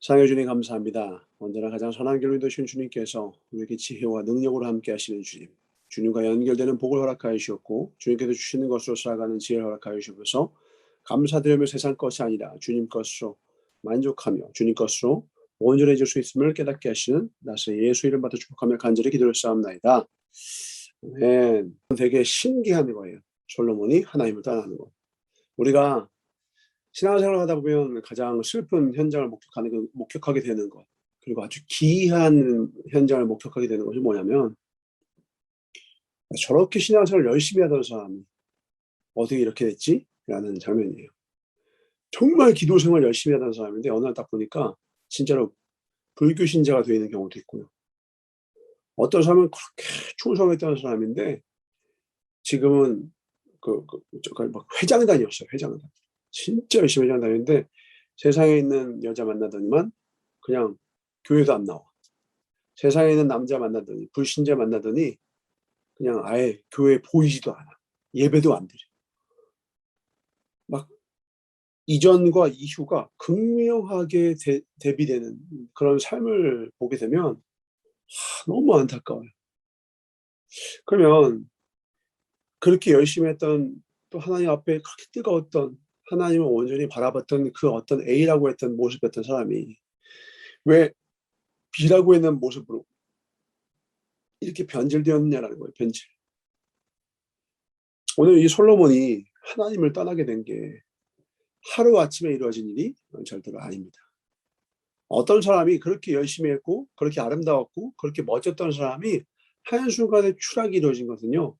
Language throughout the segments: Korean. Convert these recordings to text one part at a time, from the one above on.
사랑해 주님 감사합니다. 언제나 가장 선한 길로 인도하신 주님께서 우리에게 지혜와 능력으로 함께 하시는 주님. 주님과 연결되는 복을 허락하여 주셨고 주님께서 주시는 것으로 살아가는 지혜를 허락하여 주셔서 감사드리며 세상 것이 아니라 주님 것으로 만족하며 주님 것으로 온전해질 수 있음을 깨닫게 하시는 나의 예수 이름 받아 축복하며 간절히 기도를 쌓옵나이다. 네, 되게 신기한 거예요. 솔로몬이 하나님을 떠나는 거. 우리가 신앙생활을 하다 보면 가장 슬픈 현장을 목격하게 되는 것, 그리고 아주 기이한 현장을 목격하게 되는 것이 뭐냐면, 저렇게 신앙생활을 열심히 하던 사람이 어떻게 이렇게 됐지? 라는 장면이에요. 정말 기도 생활 열심히 하던 사람인데 어느 날 딱 보니까 진짜로 불교 신자가 되어 있는 경우도 있고요. 어떤 사람은 그렇게 충성했던 사람인데 지금은 막 회장단이었어요. 회장단. 진짜 열심히 회장 다니는데 세상에 있는 여자 만나더니만 그냥 교회도 안 나와. 세상에 있는 남자 만나더니 불신자 만나더니 그냥 아예 교회에 보이지도 않아. 예배도 안 드려. 막 이전과 이후가 극명하게 대비되는 그런 삶을 보게 되면 너무 안타까워요. 그러면 그렇게 열심히 했던, 또 하나님 앞에 그렇게 뜨거웠던, 하나님을 온전히 바라봤던 그 어떤 A라고 했던 모습이었던 사람이 왜 B라고 했는 모습으로 이렇게 변질되었느냐라는 거예요. 변질. 오늘 이 솔로몬이 하나님을 떠나게 된 게 하루아침에 이루어진 일이 절대로 아닙니다. 어떤 사람이 그렇게 열심히 했고 그렇게 아름다웠고 그렇게 멋졌던 사람이 한순간에 추락이 이루어진 것은요,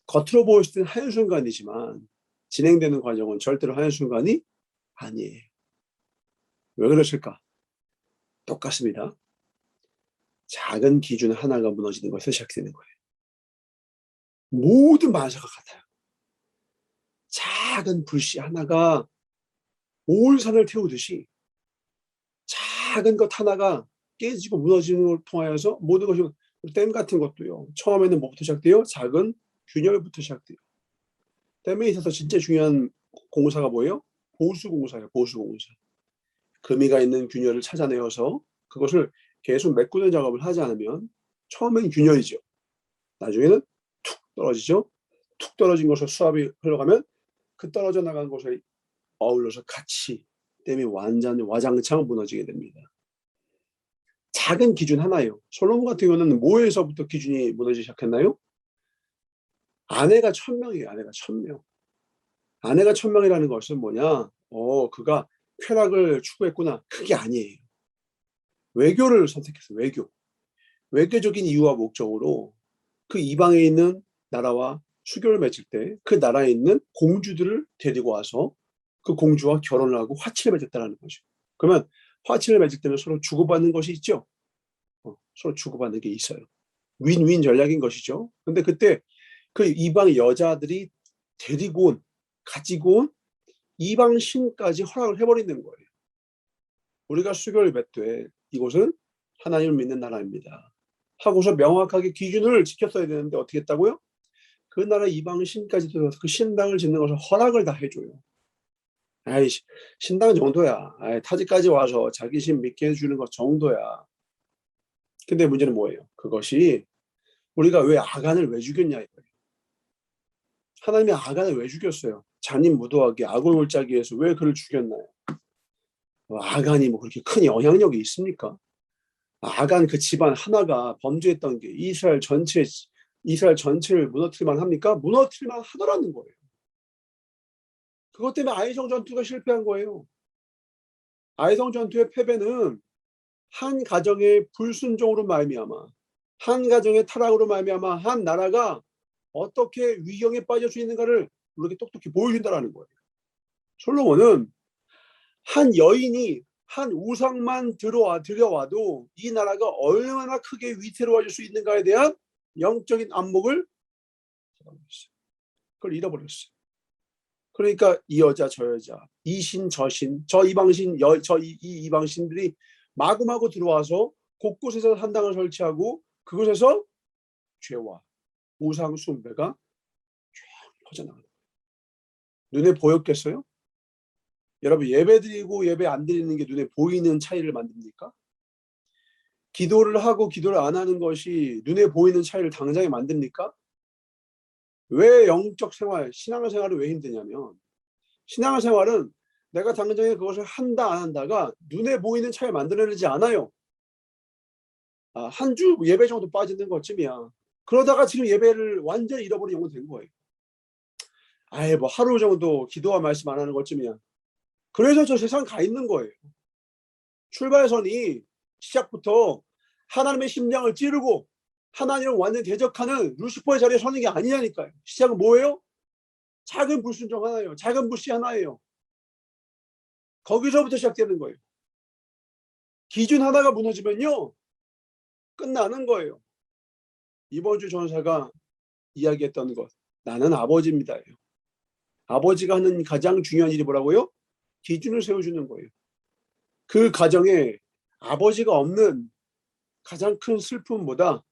겉으로 보였을 때는 한순간이지만 진행되는 과정은 절대로 한순간이 아니에요. 왜 그러실까? 똑같습니다. 작은 기준 하나가 무너지는 것에서 시작되는 거예요. 모든 만사가 같아요. 작은 불씨 하나가 온 산을 태우듯이 작은 것 하나가 깨지고 무너지는 걸 통하여서 모든 것이, 댐 같은 것도요, 처음에는 뭐부터 시작돼요? 작은 균열부터 시작돼요. 댐에 있어서 진짜 중요한 공사가 뭐예요? 보수공사예요. 보수공사. 금이가 있는 균열을 찾아내어서 그것을 계속 메꾸는 작업을 하지 않으면 처음엔 균열이죠. 나중에는 툭 떨어지죠. 툭 떨어진 것을 수압이 흘러가면 그 떨어져 나간 것에 어울려서 같이 댐이 완전히 와장창 무너지게 됩니다. 작은 기준 하나예요. 솔로몬 같은 경우는 뭐에서부터 기준이 무너지기 시작했나요? 아내가 1000명이에요. 아내가 1000명. 아내가 1000명이라는 것은 뭐냐? 그가 쾌락을 추구했구나. 그게 아니에요. 외교를 선택했어요. 외교. 외교적인 이유와 목적으로 그 이방에 있는 나라와 수교를 맺을 때 그 나라에 있는 공주들을 데리고 와서 그 공주와 결혼을 하고 화친을 맺었다는 거죠. 그러면 화친을 맺을 때는 서로 주고받는 것이 있죠. 서로 주고받는 게 있어요. 윈윈 전략인 것이죠. 근데 그때 그 이방 여자들이 데리고 온, 가지고 온 이방 신까지 허락을 해버리는 거예요. 우리가 수교를 맺되 이곳은 하나님을 믿는 나라입니다 하고서 명확하게 기준을 지켰어야 되는데 어떻게 했다고요? 그 나라 이방 신까지 들어서 그 신당을 짓는 것을 허락을 다 해줘요. 아이, 신당 정도야. 아이, 타지까지 와서 자기 신 믿게 해주는 것 정도야. 근데 문제는 뭐예요? 그것이 우리가 왜 아간을 왜 죽였냐 이거예요. 하나님이 아간을 왜 죽였어요? 잔인 무도하게 악을 골짜기 위해서 왜 그를 죽였나요? 아간이 뭐 그렇게 큰 영향력이 있습니까? 아간 그 집안 하나가 범죄했던 게 이스라엘 전체를 무너뜨릴만 합니까? 무너뜨릴만 하더라는 거예요. 그것 때문에 아이성 전투가 실패한 거예요. 아이성 전투의 패배는 한 가정의 불순종으로 말미암아, 한 가정의 타락으로 말미암아 한 나라가 어떻게 위경에 빠질 수 있는가를 우리에게 똑똑히 보여준다는 거예요. 솔로몬은 한 여인이 한 우상만 들여와도 이 나라가 얼마나 크게 위태로워질 수 있는가에 대한 영적인 안목을 그걸 잃어버렸어요. 그러니까 이 여자 저 여자, 이 신 저 신, 저 이방신 이 이방신들이 마구마구 들어와서 곳곳에서 한당을 설치하고 그곳에서 죄와 우상 숭배가 쭉 퍼져나가는 거예요. 눈에 보였겠어요? 여러분 예배 드리고 예배 안 드리는 게 눈에 보이는 차이를 만듭니까? 기도를 하고 기도를 안 하는 것이 눈에 보이는 차이를 당장에 만듭니까? 왜 영적 생활, 신앙생활이 왜 힘드냐면 신앙생활은 내가 당장에 그것을 한다 안 한다가 눈에 보이는 차이를 만들어내지 않아요. 한 주 예배 정도 빠지는 것쯤이야. 그러다가 지금 예배를 완전히 잃어버린 경우 된 거예요. 아예 뭐 하루 정도 기도와 말씀 안 하는 것쯤이야. 그래서 저 세상 가 있는 거예요. 출발선이 시작부터 하나님의 심장을 찌르고 하나님을 완전히 대적하는 루시퍼의 자리에 서는 게 아니냐니까요. 시작은 뭐예요? 작은 불순종 하나예요. 작은 불씨 하나예요. 거기서부터 시작되는 거예요. 기준 하나가 무너지면요 끝나는 거예요. 이번 주 전사가 이야기했던 것, 나는 아버지입니다예요. 아버지가 하는 가장 중요한 일이 뭐라고요? 기준을 세워주는 거예요. 그 가정에 아버지가 없는 가장 큰 슬픔보다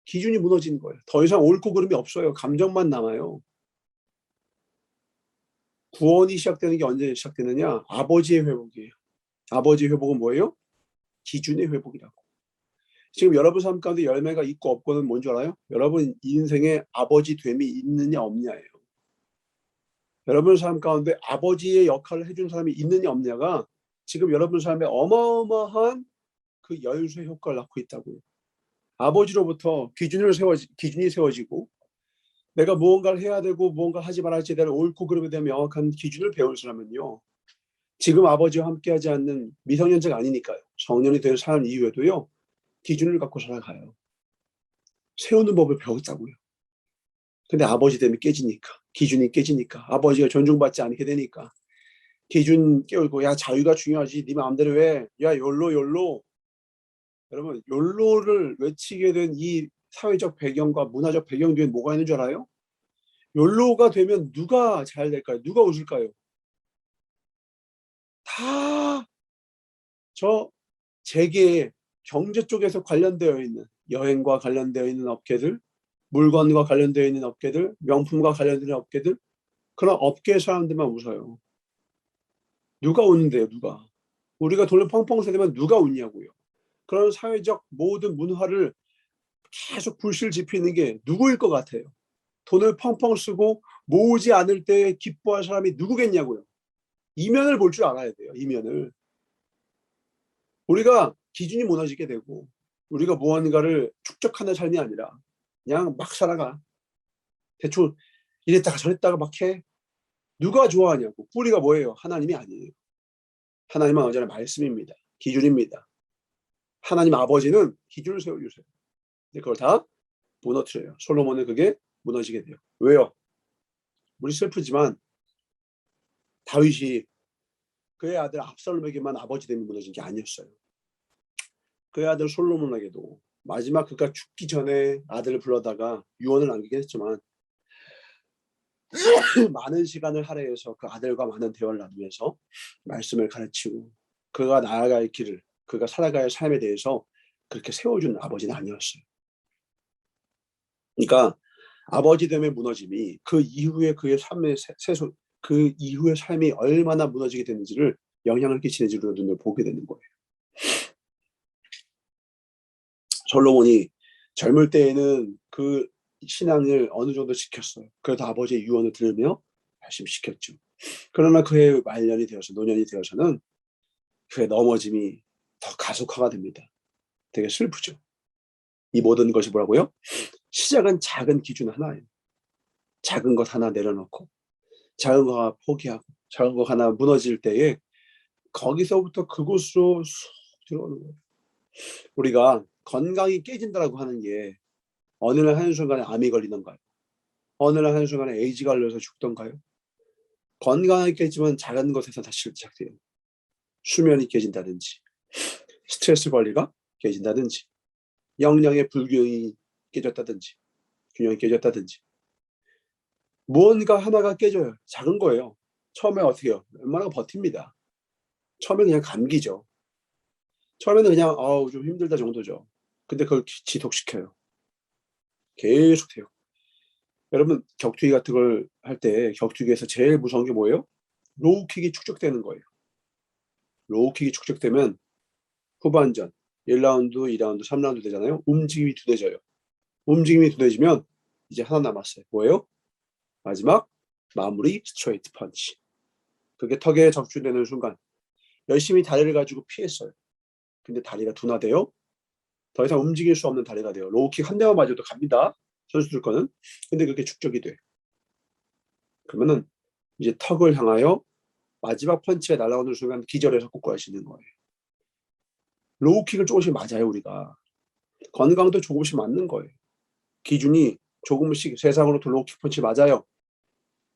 기준이 무너진 거예요. 더 이상 옳고 그름이 없어요. 감정만 남아요. 구원이 시작되는 게 언제 시작되느냐? 아버지의 회복이에요. 아버지의 회복은 뭐예요? 기준의 회복이라고. 지금 여러분 삶 가운데 열매가 있고 없고는 뭔지 알아요? 여러분 인생에 아버지 됨이 있느냐 없냐예요. 여러분 삶 가운데 아버지의 역할을 해준 사람이 있느냐 없냐가 지금 여러분 삶에 어마어마한 그 열쇠 효과를 낳고 있다고요. 아버지로부터 기준이 세워지고 내가 무언가를 해야 되고 무언가를 하지 말아야지에 대한 옳고 그름에 대한 명확한 기준을 배울 사람은요. 지금 아버지와 함께하지 않는 미성년자가 아니니까요. 성년이 된 사람 이후에도요. 기준을 갖고 살아가요. 세우는 법을 배웠다고요. 근데 아버지 때문에 깨지니까 기준이 깨지니까 아버지가 존중받지 않게 되니까 기준 깨우고 야 자유가 중요하지 네 마음대로 해. 야 욜로 여러분 욜로를 외치게 된 이 사회적 배경과 문화적 배경 뒤에 뭐가 있는 줄 알아요? 욜로가 되면 누가 잘 될까요? 누가 웃을까요? 다 저 재계 경제 쪽에서 관련되어 있는 여행과 관련되어 있는 업계들, 물건과 관련되어 있는 업계들, 명품과 관련되는 업계들 그런 업계 사람들만 웃어요. 누가 웃는데요, 누가? 우리가 돈을 펑펑 쓰려면 누가 웃냐고요. 그런 사회적 모든 문화를 계속 불씨를 지피는 게 누구일 것 같아요? 돈을 펑펑 쓰고 모으지 않을 때 기뻐할 사람이 누구겠냐고요. 이면을 볼 줄 알아야 돼요. 이면을. 우리가 기준이 무너지게 되고 우리가 무언가를 축적하는 삶이 아니라 그냥 막 살아가. 대충 이랬다가 저랬다가 막 해. 누가 좋아하냐고. 뿌리가 뭐예요? 하나님이 아니에요. 하나님은 언제나 말씀입니다. 기준입니다. 하나님 아버지는 기준을 세워주세요. 근데 그걸 다 무너뜨려요. 솔로몬은 그게 무너지게 돼요. 왜요? 우리 슬프지만 다윗이 그의 아들 압살롬에게만 아버지 됨이 무너진 게 아니었어요. 그의 아들 솔로몬에게도 마지막 그가 죽기 전에 아들을 불러다가 유언을 남기긴 했지만 많은 시간을 할애해서 그 아들과 많은 대화를 나누면서 말씀을 가르치고 그가 나아갈 길을 그가 살아갈 삶에 대해서 그렇게 세워준 아버지는 아니었어요. 그러니까 아버지 됨의 무너짐이 그 이후에 그의 삶의 그 이후의 삶이 얼마나 무너지게 되는지를 영향을 끼치는지를 눈을 보게 되는 거예요. 솔로몬이 젊을 때에는 그 신앙을 어느 정도 지켰어요. 그래도 아버지의 유언을 들으며 열심히 지켰죠. 그러나 그의 말년이 되어서 노년이 되어서는 그의 넘어짐이 더 가속화가 됩니다. 되게 슬프죠. 이 모든 것이 뭐라고요? 시작은 작은 기준 하나예요. 작은 것 하나 내려놓고 작은 거 하나 포기하고 작은 거 하나 무너질 때에 거기서부터 그곳으로 쑥 들어오는 거예요. 우리가 건강이 깨진다라고 하는 게 어느 날 한순간에 암이 걸리던가요? 어느 날 한순간에 에이즈가 걸려서 죽던가요? 건강이 깨지면 작은 것에서 다시 시작돼요. 수면이 깨진다든지 스트레스 관리가 깨진다든지 영양의 불균형이 깨졌다든지 균형이 깨졌다든지 무언가 하나가 깨져요. 작은 거예요. 처음에 어떻게 해요? 웬만하면 버팁니다. 처음에 그냥 감기죠. 처음에는 그냥 좀 힘들다 정도죠. 근데 그걸 지속시켜요. 계속 돼요. 여러분 격투기 같은 걸 할 때 격투기에서 제일 무서운 게 뭐예요? 로우킥이 축적되는 거예요. 로우킥이 축적되면 후반전 1라운드, 2라운드, 3라운드 되잖아요. 움직임이 둔해져요. 움직임이 둔해지면 이제 하나 남았어요. 뭐예요? 마지막 마무리 스트레이트 펀치. 그게 턱에 적중되는 순간 열심히 다리를 가지고 피했어요. 근데 다리가 둔화돼요. 더 이상 움직일 수 없는 다리가 돼요. 로우킥 한 대만 맞아도 갑니다. 선수들 거는. 근데 그게 축적이 돼. 그러면은 이제 턱을 향하여 마지막 펀치가 날아오는 순간 기절해서 꼬꾸라지는 거예요. 로우킥을 조금씩 맞아요, 우리가. 건강도 조금씩 맞는 거예요. 기준이 조금씩 세상으로부터 로우킥 펀치 맞아요.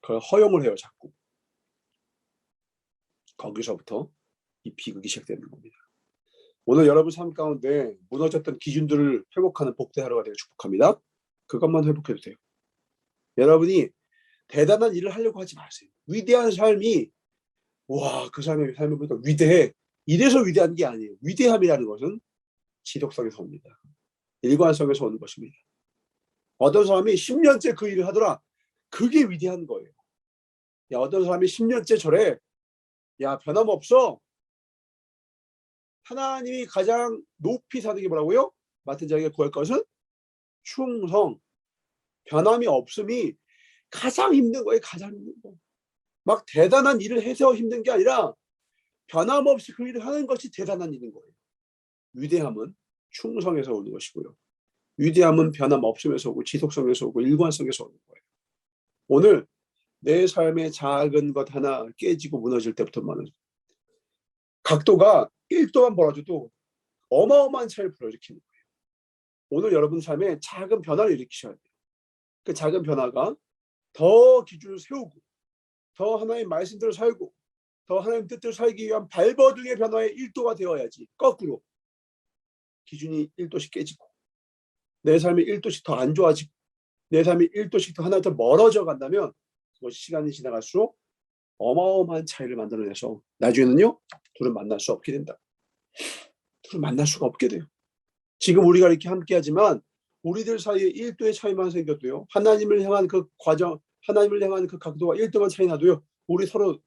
그걸 허용을 해요, 자꾸. 거기서부터 이 비극이 시작되는 겁니다. 오늘 여러분 삶 가운데 무너졌던 기준들을 회복하는 복된 하루가 되길 축복합니다. 그것만 회복해도 돼요. 여러분이 대단한 일을 하려고 하지 마세요. 위대한 삶이 와, 그 삶의 보니까 위대해. 이래서 위대한 게 아니에요. 위대함이라는 것은 지속성에서 옵니다. 일관성에서 오는 것입니다. 어떤 사람이 10년째 그 일을 하더라. 그게 위대한 거예요. 야, 어떤 사람이 10년째 저래. 야, 변함없어. 하나님이 가장 높이 사는 게 뭐라고요? 맡은 자에게 구할 것은 충성. 변함이 없음이 가장 힘든 거예요. 가장 힘든 거. 막 대단한 일을 해서 힘든 게 아니라 변함없이 그 일을 하는 것이 대단한 일인 거예요. 위대함은 충성에서 오는 것이고요. 위대함은 변함 없음에서 오고 지속성에서 오고 일관성에서 오는 거예요. 오늘 내 삶의 작은 것 하나 깨지고 무너질 때부터만은 각도가 1도만 벌어져도 어마어마한 차이를 불러일으키는 거예요. 오늘 여러분 삶에 작은 변화를 일으키셔야 돼요. 그 작은 변화가 더 기준을 세우고 더 하나님의 말씀대로 살고 더 하나님 뜻대로 살기 위한 발버둥의 변화의 1도가 되어야지. 거꾸로 기준이 1도씩 깨지고 내 삶이 1도씩 더 안 좋아지고 내 삶이 1도씩 더 하나 더 멀어져 간다면 그것이 시간이 지나갈수록 어마어마한 차이를 만들어내서 나중에는요 둘을 만날 수 없게 된다. 둘을 만날 수가 없게 돼요. 지금 우리가 이렇게 함께하지만 우리들 사이에 1도의 차이만 생겨도요 하나님을 향한 그 과정, 하나님을 향한 그 각도가 1도만 차이 나도요 우리 서로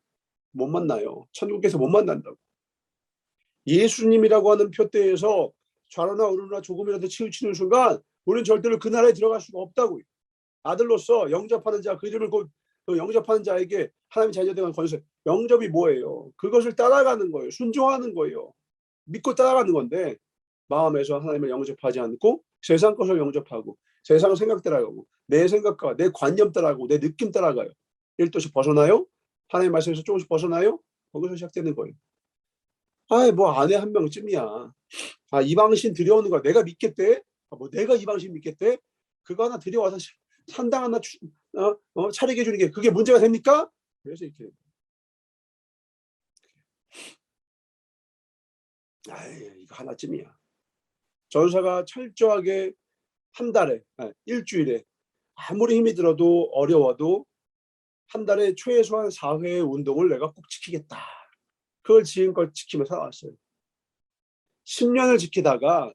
못 만나요. 천국에서 못 만난다고. 예수님이라고 하는 표대에서 좌로나 우로나 조금이라도 치우치는 순간 우리는 절대로 그 나라에 들어갈 수가 없다고요. 아들로서 영접하는 자, 그 이름을 영접하는 자에게 하나님의 자녀 되는 권세. 영접이 뭐예요? 그것을 따라가는 거예요. 순종하는 거예요. 믿고 따라가는 건데 마음에서 하나님을 영접하지 않고 세상 것을 영접하고 세상 생각 따라가고 내 생각과 내 관념 따라가고 내 느낌 따라가요. 1도씩 벗어나요? 하나님의 말씀에서 조금씩 벗어나요? 거기서 시작되는 거예요. 뭐 아내 한 명쯤이야. 이방신 들여오는 거야. 내가 믿겠대? 뭐 내가 이방신 믿겠대? 그거 하나 들여와서 산당 하나 차리게 해주는 게 그게 문제가 됩니까? 그래서 이렇게 이거 하나쯤이야. 전사가 철저하게 한 달에 일주일에 아무리 힘이 들어도 어려워도 한 달에 최소한 4회의 운동을 내가 꼭 지키겠다. 그걸 지금껏 지키며 살아왔어요. 10년을 지키다가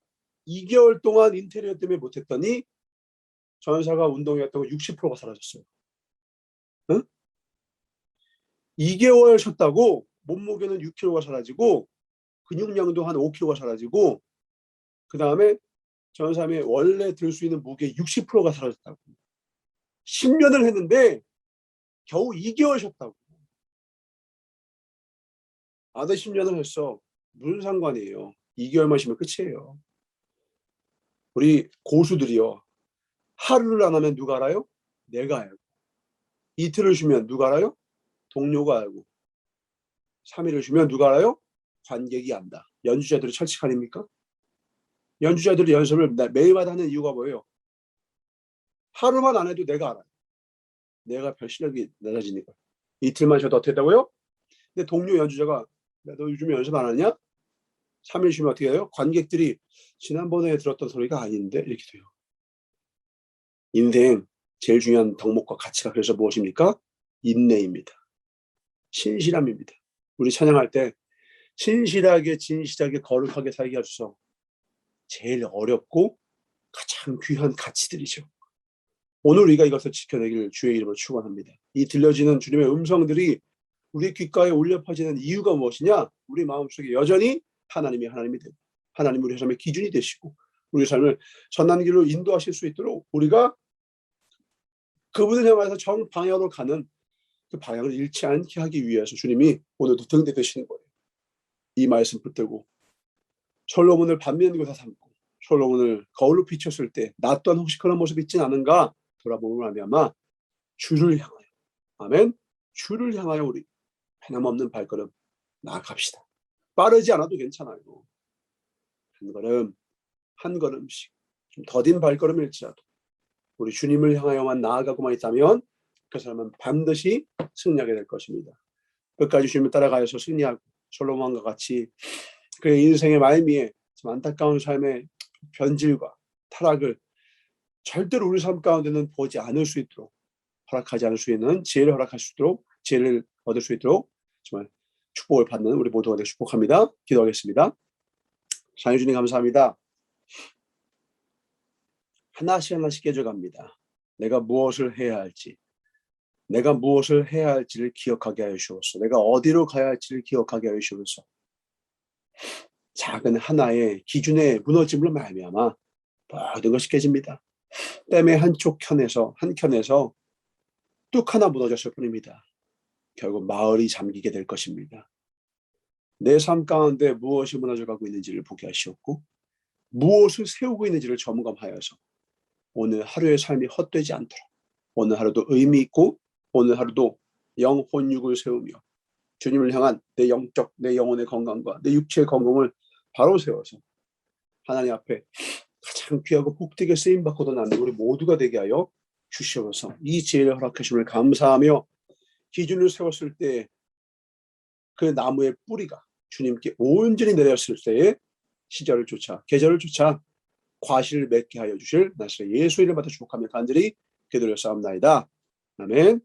2개월 동안 인테리어 때문에 못했더니 전사가 운동했던 거 60%가 사라졌어요. 응? 2개월 쉬었다고 몸무게는 6kg가 사라지고 근육량도 한 5kg가 사라지고 그 다음에 전사의 원래 들 수 있는 무게 60%가 사라졌다고. 10년을 했는데 겨우 2개월 쉬었다고. 아들 10년을 했어. 무슨 상관이에요. 2개월만 쉬면 끝이에요. 우리 고수들이요. 하루를 안 하면 누가 알아요? 내가 알고. 이틀을 쉬면 누가 알아요? 동료가 알고. 3일을 쉬면 누가 알아요? 관객이 안다. 연주자들이 철칙 아닙니까? 연주자들이 연습을 매일마다 하는 이유가 뭐예요? 하루만 안 해도 내가 알아요. 내가 별 실력이 낮아지니까. 이틀만 쉬어도 어떻게 된다고요? 근데 동료 연주자가 너 요즘에 연습 안 하냐? 3일 쉬면 어떻게 해요? 관객들이 지난번에 들었던 소리가 아닌데 이렇게 돼요. 인생 제일 중요한 덕목과 가치가 그래서 무엇입니까? 인내입니다. 신실함입니다. 우리 찬양할 때 신실하게 진실하게 거룩하게 살게 하소서. 제일 어렵고 가장 귀한 가치들이죠. 오늘 우리가 이것을 지켜내기를 주의 이름으로 축원합니다. 이 들려지는 주님의 음성들이 우리 귓가에 울려 퍼지는 이유가 무엇이냐? 우리 마음속에 여전히 하나님이 되고 하나님 우리 삶의 기준이 되시고 우리 삶을 선한 길로 인도하실 수 있도록 우리가 그분을 향해서 정방향으로 가는 그 방향을 잃지 않게 하기 위해서 주님이 오늘도 등대 되시는 거예요. 이 말씀 붙들고 솔로몬을 반면 교사 삼고 솔로몬을 거울로 비췄을 때 나 또한 혹시 그런 모습이 있진 않은가 돌아보면 아마 주를 향하여 아멘 주를 향하여 우리 변함없는 발걸음 나아갑시다. 빠르지 않아도 괜찮아요. 한 걸음씩 좀 더딘 발걸음일지라도 우리 주님을 향하여만 나아가고만 있다면 그 사람은 반드시 승리하게 될 것입니다. 끝까지 주님을 따라가서 승리하고 솔로몬과 같이 그의 인생의 말미에 안타까운 삶의 변질과 타락을 절대로 우리 삶 가운데는 보지 않을 수 있도록 허락하지 않을 수 있는 지혜를 허락할 수 있도록 지혜를 얻을 수 있도록 정말 축복을 받는 우리 모두가 되길 축복합니다. 기도하겠습니다. 사랑해 주님 감사합니다. 하나씩 깨져갑니다. 내가 무엇을 해야 할지 를 기억하게 하여 주옵소서. 내가 어디로 가야 할지를 기억하게 하여 주옵소서. 작은 하나의 기준의 무너짐으로 말미암아 모든 것이 깨집니다. 댐의 한 켠에서 뚝 하나 무너졌을 뿐입니다. 결국 마을이 잠기게 될 것입니다. 내 삶 가운데 무엇이 무너져가고 있는지를 보게 하시옵고 무엇을 세우고 있는지를 점검하여서 오늘 하루의 삶이 헛되지 않도록 오늘 하루도 의미 있고 오늘 하루도 영혼육을 세우며 주님을 향한 내 영혼의 건강과 내 육체의 건강을 바로 세워서 하나님 앞에 가장 귀하고 복되게 쓰임받고도 나는 우리 모두가 되게 하여 주시옵소서. 이 지혜를 허락하심을 감사하며 기준을 세웠을 때 그 나무의 뿌리가 주님께 온전히 내렸을 때에 계절을 쫓아 과실을 맺게 하여 주실 나사렛 예수 이름 받아 축복하며 간절히 기도를 쌓옵나이다. 아멘.